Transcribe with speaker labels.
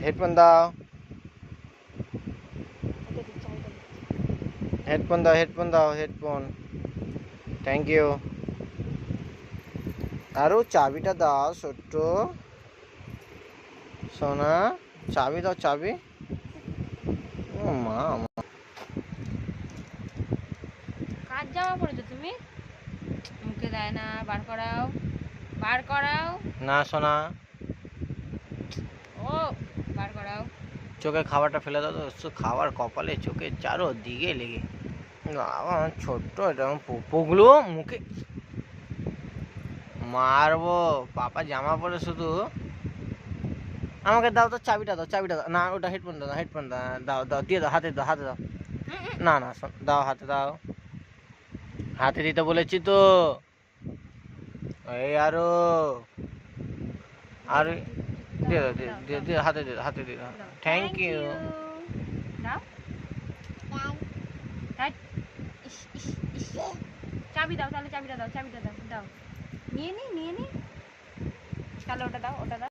Speaker 1: Headphone দাও, headphone দাও, headphone দাও, হেডফোন। Thank you. আরও চাবিটা দাও ছোট্ট সোনা, চাবি দাও, চাবি। ও মা,
Speaker 2: কার জামা পড়েছো তুমি? মুখে দেয় না, বার করাও, বার করাও।
Speaker 1: না সোনা,
Speaker 2: ও বার করাও।
Speaker 1: চোখে খাবারটা ফেলে দাও তো, খাবার কপালে চোখে চারোদিকে লেগে। আমার ছোট্ট এটা পুগলু মুখে মারবো। পাপা জামা পরে শুধু। আমাকে দাও তো, চাবিটা দাও, চাবিটা দাও। না ওটা হেডফোন দাও, হেডফোন দাও, দাও দিয়ে দাও, হাতে দাও, হাতে দাও। না না দাও, হাতে দাও, হাতে দিতে বলেছি তো। এই আরো আর দিয়ে দাও, দিয়ে দিয়ে হাতে দিয়ে দাও, হাতে দিয়ে দাও। Thank you.
Speaker 2: দাও। চাবি দাও, তাহলে চাবিটা দাও, চাবিটা দাও, দাও। নিয়ে নি, নিয়ে নি। তাহলে ওটা দাও, ওটা দাও।